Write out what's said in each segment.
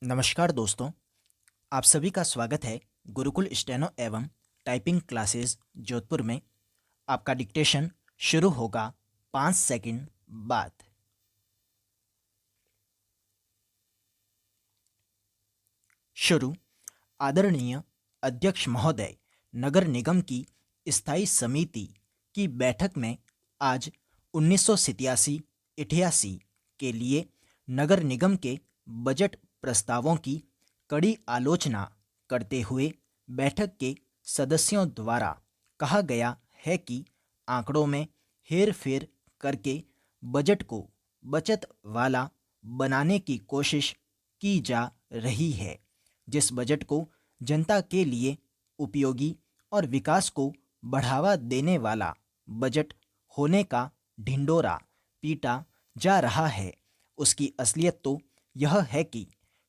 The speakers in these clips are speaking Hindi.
नमस्कार दोस्तों, आप सभी का स्वागत है गुरुकुल स्टेनो एवं टाइपिंग क्लासेस जोधपुर में। आपका डिक्टेशन शुरू होगा 5 सेकंड बाद। शुरू। आदरणीय अध्यक्ष महोदय, नगर निगम की स्थायी समिति की बैठक में आज 1987-88 के लिए नगर निगम के बजट प्रस्तावों की कड़ी आलोचना करते हुए बैठक के सदस्यों द्वारा कहा गया है कि आंकड़ों में हेर-फेर करके बजट को बचत वाला बनाने की कोशिश की जा रही है। जिस बजट को जनता के लिए उपयोगी और विकास को बढ़ावा देने वाला बजट होने का ढिंढोरा पीटा जा रहा है, उसकी असलियत तो यह है कि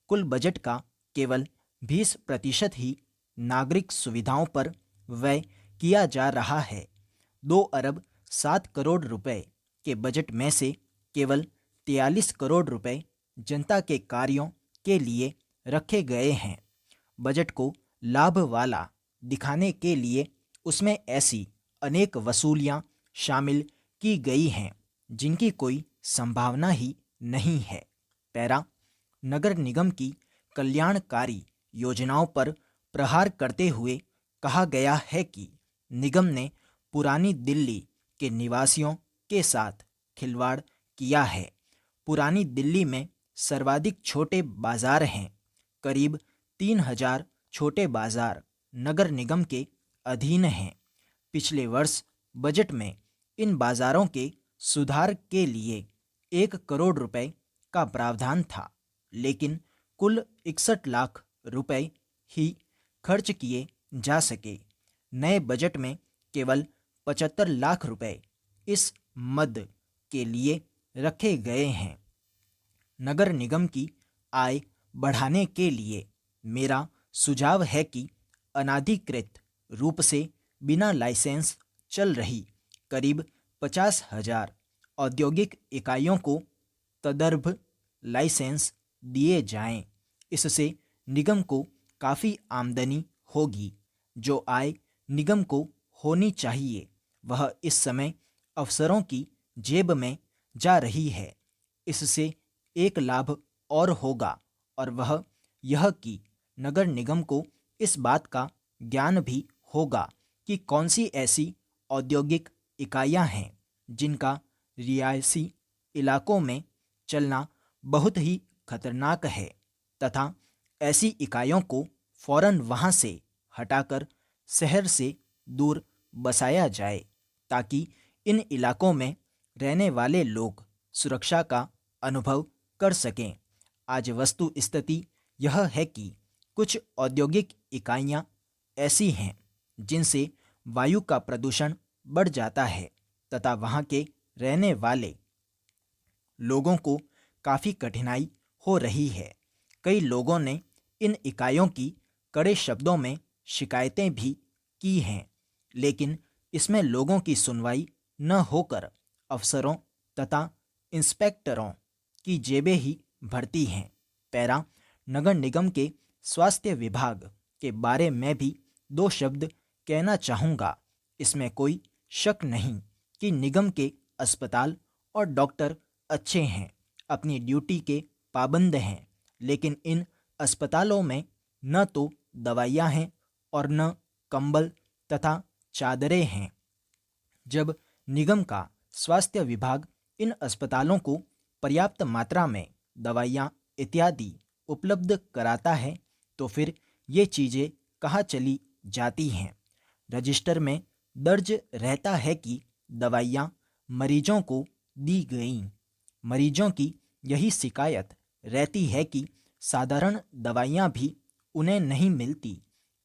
कुल बजट का केवल 20% ही नागरिक सुविधाओं पर व्यय किया जा रहा है। 2 अरब 7 करोड़ रुपए के बजट में से केवल 43 करोड़ रुपए जनता के कार्यों के लिए रखे गए हैं। बजट को लाभ वाला दिखाने के लिए उसमें ऐसी अनेक वसूलियां शामिल की गई हैं जिनकी कोई संभावना ही नहीं है। पैरा। नगर निगम की कल्याणकारी योजनाओं पर प्रहार करते हुए कहा गया है कि निगम ने पुरानी दिल्ली के निवासियों के साथ खिलवाड़ किया है। पुरानी दिल्ली में सर्वाधिक छोटे बाजार हैं। करीब 3000 छोटे बाजार नगर निगम के अधीन हैं। पिछले वर्ष बजट में इन बाजारों के सुधार के लिए 1 करोड़ रुपए का प्रावधान था, लेकिन कुल 61 लाख रुपए ही खर्च किए जा सके। नए बजट में केवल 75 लाख रुपए इस मद के लिए रखे गए हैं। नगर निगम की आय बढ़ाने के लिए मेरा सुझाव है कि अनाधिकृत रूप से बिना लाइसेंस चल रही करीब 50,000 औद्योगिक इकाइयों को तदर्भ लाइसेंस दिए जाएं। इससे निगम को काफ़ी आमदनी होगी। जो आय निगम को होनी चाहिए वह इस समय अफसरों की जेब में जा रही है। इससे एक लाभ और होगा, और वह यह कि नगर निगम को इस बात का ज्ञान भी होगा कि कौन सी ऐसी औद्योगिक इकाइयां हैं जिनका रिहायशी इलाकों में चलना बहुत ही खतरनाक है, तथा ऐसी इकाइयों को फौरन वहां से हटाकर शहर से दूर बसाया जाए, ताकि इन इलाकों में रहने वाले लोग सुरक्षा का अनुभव कर सकें। आज वस्तु स्थिति यह है कि कुछ औद्योगिक इकाइयां ऐसी हैं जिनसे वायु का प्रदूषण बढ़ जाता है, तथा वहां के रहने वाले लोगों को काफ़ी कठिनाई हो रही है। कई लोगों ने इन इकाइयों की कड़े शब्दों में शिकायतें भी की हैं, लेकिन इसमें लोगों की सुनवाई न होकर अफसरों तथा इंस्पेक्टरों की जेबें ही भरती हैं। पैरा। नगर निगम के स्वास्थ्य विभाग के बारे में भी 2 शब्द कहना चाहूँगा। इसमें कोई शक नहीं कि निगम के अस्पताल और डॉक्टर अच्छे हैं, अपनी ड्यूटी के पाबंद हैं, लेकिन इन अस्पतालों में न तो दवाइयाँ हैं और न कंबल तथा चादरें हैं। जब निगम का स्वास्थ्य विभाग इन अस्पतालों को पर्याप्त मात्रा में दवाइयाँ इत्यादि उपलब्ध कराता है, तो फिर ये चीज़ें कहाँ चली जाती हैं। रजिस्टर में दर्ज रहता है कि दवाइयाँ मरीजों को दी गईं। मरीजों की यही शिकायत रहती है कि साधारण दवाइयाँ भी उन्हें नहीं मिलती।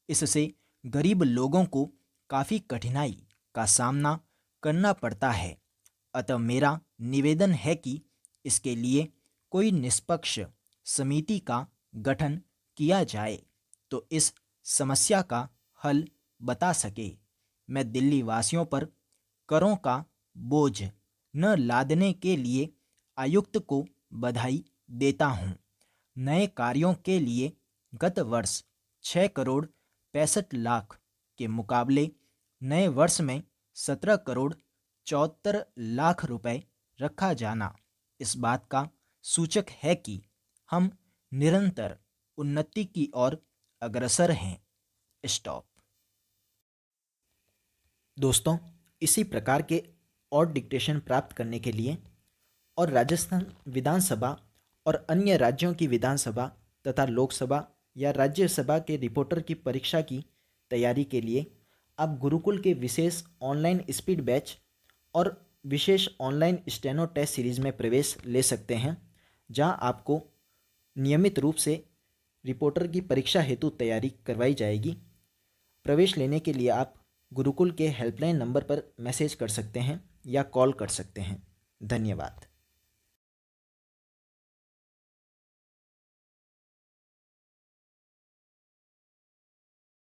इससे गरीब लोगों को काफ़ी कठिनाई का सामना करना पड़ता है। अतः मेरा निवेदन है कि इसके लिए कोई निष्पक्ष समिति का गठन किया जाए, तो इस समस्या का हल बता सके। मैं दिल्ली वासियों पर करों का बोझ न लादने के लिए आयुक्त को बधाई देता हूँ। नए कार्यों के लिए गत वर्ष 6 करोड़ 65 लाख के मुकाबले नए वर्ष में 17 करोड़ 74 लाख रुपए रखा जाना इस बात का सूचक है कि हम निरंतर उन्नति की ओर अग्रसर हैं। स्टॉप। दोस्तों, इसी प्रकार के और डिक्टेशन प्राप्त करने के लिए और राजस्थान विधानसभा और अन्य राज्यों की विधानसभा तथा लोकसभा या राज्यसभा के रिपोर्टर की परीक्षा की तैयारी के लिए आप गुरुकुल के विशेष ऑनलाइन स्पीड बैच और विशेष ऑनलाइन स्टेनो टेस्ट सीरीज में प्रवेश ले सकते हैं, जहां आपको नियमित रूप से रिपोर्टर की परीक्षा हेतु तैयारी करवाई जाएगी। प्रवेश लेने के लिए आप गुरुकुल के हेल्पलाइन नंबर पर मैसेज कर सकते हैं या कॉल कर सकते हैं। धन्यवाद।